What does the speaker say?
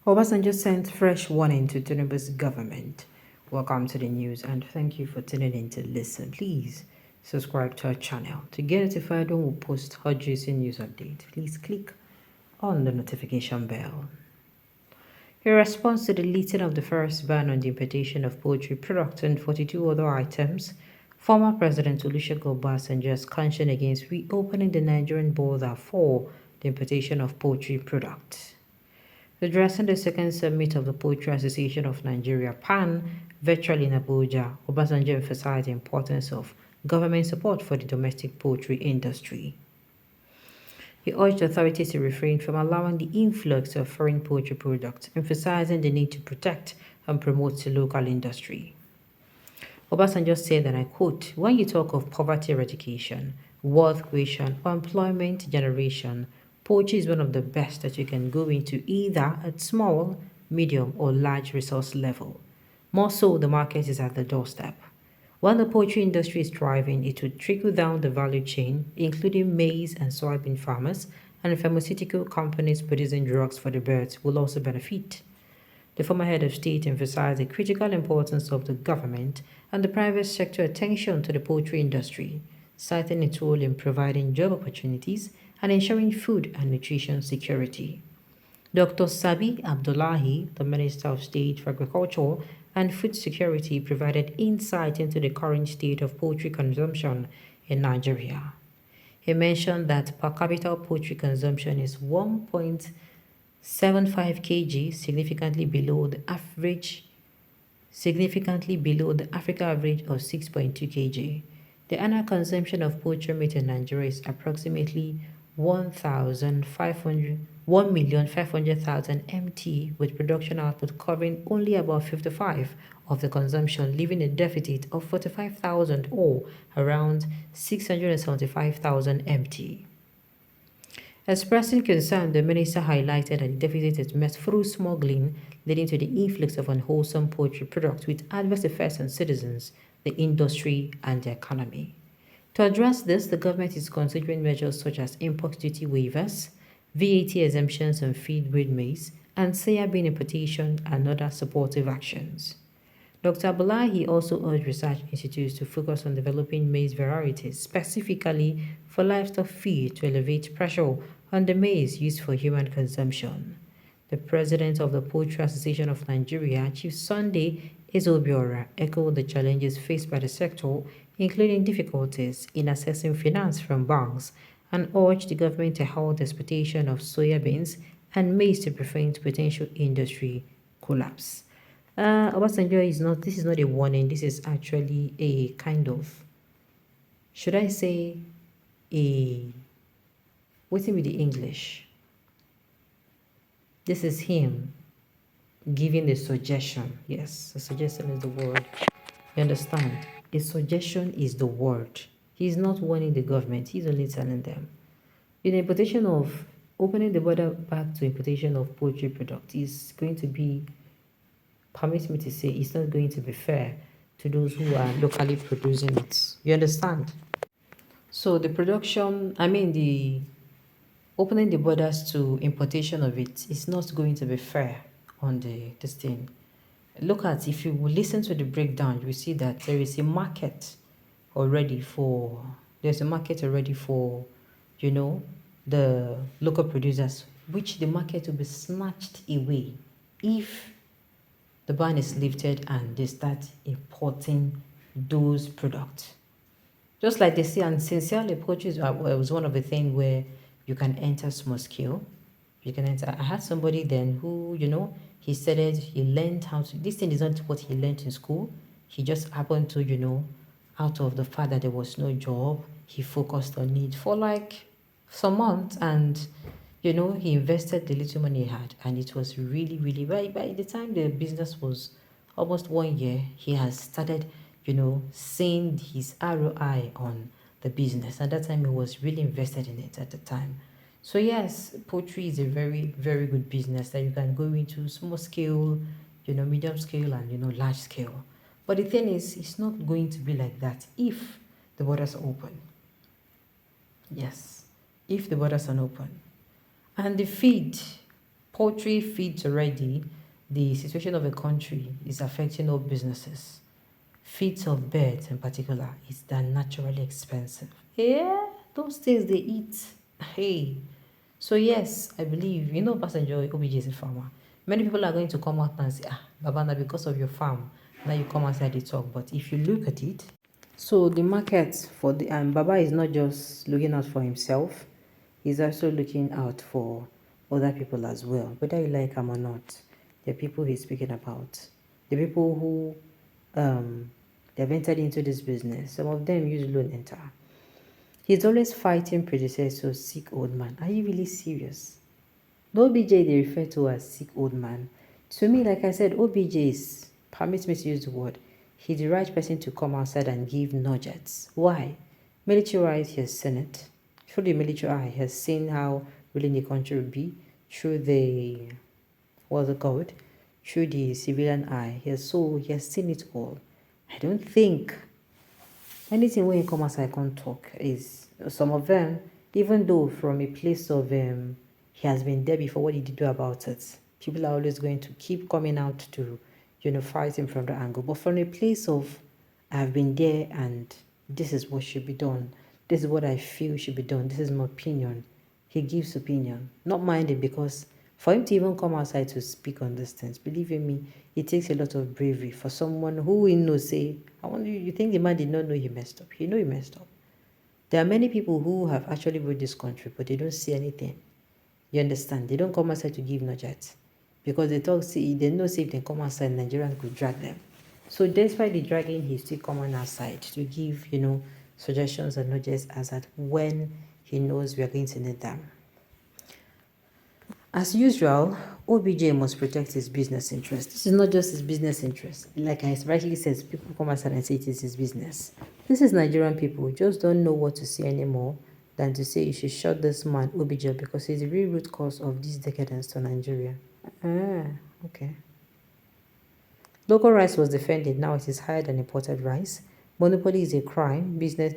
Obasanjo sent fresh warning to Tinubu's government. Welcome to the news and thank you for tuning in to listen. Please subscribe to our channel. To get notified when we post hot juicy news update, please click on the notification bell. In response to the lifting of the first ban on the importation of poultry products and 42 other items, former President Olusegun Obasanjo has cautioned against reopening the Nigerian border for the importation of poultry products. Addressing the second summit of the Poultry Association of Nigeria (PAN) virtually in Abuja, Obasanjo emphasized the importance of government support for the domestic poultry industry. He urged authorities to refrain from allowing the influx of foreign poultry products, emphasizing the need to protect and promote the local industry. Obasanjo said, and I quote, "When you talk of poverty eradication, wealth creation, or employment generation, poultry is one of the best that you can go into either at small, medium, or large resource level. More so, the market is at the doorstep. When the poultry industry is thriving, it will trickle down the value chain, including maize and soybean farmers, and pharmaceutical companies producing drugs for the birds will also benefit." The former head of state emphasized the critical importance of the government and the private sector attention to the poultry industry, citing its role in providing job opportunities and ensuring food and nutrition security. Dr. Sabi Abdullahi, the Minister of State for Agriculture and Food Security, provided insight into the current state of poultry consumption in Nigeria. He mentioned that per capita poultry consumption is 1.75 kg, significantly below the Africa average of 6.2 kg. The annual consumption of poultry meat in Nigeria is approximately 1,500,000 MT, with production output covering only about 55 of the consumption, leaving a deficit of 45,000 or around 675,000 MT. Expressing concern, the minister highlighted that the deficit is met through smuggling, leading to the influx of unwholesome poultry products with adverse effects on citizens, the industry, and the economy. To address this, the government is considering measures such as import duty waivers, VAT exemptions on feed-grade maize, and soybean importation and other supportive actions. Dr. Abdullahi also urged research institutes to focus on developing maize varieties specifically for livestock feed to elevate pressure on the maize used for human consumption. The president of the Poultry Association of Nigeria, Chief Sunday Ezobiora, echoed the challenges faced by the sector, including difficulties in accessing finance from banks, and urged the government to halt the exportation of soybeans and maize to prevent potential industry collapse. Obasanjo this is not a warning, this is actually a kind of, should I say, what's with the English? This is him giving the suggestion. Yes, a suggestion is the word. You understand? A suggestion is the word. He's not warning the government, he's only telling them. In the importation of, opening the border back to importation of poultry product is going to be, permit me to say, it's not going to be fair to those who are locally producing it. You understand? So the opening the borders to importation of it is not going to be fair on this thing. Look at, if you will listen to the breakdown, you will see that there's a market already for, the local producers, which the market will be snatched away if the ban is lifted and they start importing those products. Just like they say, and sincerely, poultry was one of the things where you can enter small scale. You can enter. I had somebody then who, he learned how to, this thing is not what he learned in school. He just happened to, out of the fact that there was no job, he focused on it for like some months, and he invested the little money he had, and it was really, really, by the time the business was almost 1 year, he has started, seeing his ROI on the business. At that time, he was really invested in it at the time. So yes, poultry is a very, very good business that you can go into small scale, medium scale, and large scale. But the thing is, it's not going to be like that if the borders are open. Yes, if the borders are open. And the feed poultry feeds already, the situation of a country is affecting all businesses. Feeds of birds in particular is that naturally expensive. Yeah, those things they eat. Hey. So yes, I believe, Obasanjo OBJ is a farmer. Many people are going to come out and say, Babana, because of your farm, now you come outside and talk. But if you look at it, so the market for the Baba is not just looking out for himself, he's also looking out for other people as well, whether you like him or not. The people he's speaking about, the people who they've entered into this business. Some of them use loan enter. He's always fighting predecessors, sick old man. Are you really serious? The OBJ they refer to as sick old man. To me, like I said, OBJ is, permit me to use the word, he's the right person to come outside and give nuggets. Why? Military eye has seen it. Through the military eye, he has seen how willing the country will be. Through the, what's it called? Through the civilian eye, he has seen it all. I don't think anything when you come outside I can't talk is some of them, even though from a place of he has been there before, what did he do about it? People are always going to keep coming out to, fight him from the angle. But from a place of I've been there and this is what should be done. This is what I feel should be done. This is my opinion. He gives opinion. Not minded, because for him to even come outside to speak on these things, believe in me, it takes a lot of bravery for someone who we know say, I wonder, you think the man did not know he messed up? He know he messed up. There are many people who have actually ruled this country, but they don't see anything. You understand? They don't come outside to give nuggets because they know say if they come outside, Nigerians could drag them. So despite the dragging, he's still coming outside to give, suggestions and nuggets as at when he knows we are going to need them. As usual, OBJ must protect his business interests. This is not just his business interest. Like I rightly said, people come outside and say it is his business. This is Nigerian people who just don't know what to say anymore than to say you should shut this man, OBJ, because he's the real root cause of this decadence to Nigeria. Okay. Local rice was defended, now it is higher than imported rice. Monopoly is a crime. Business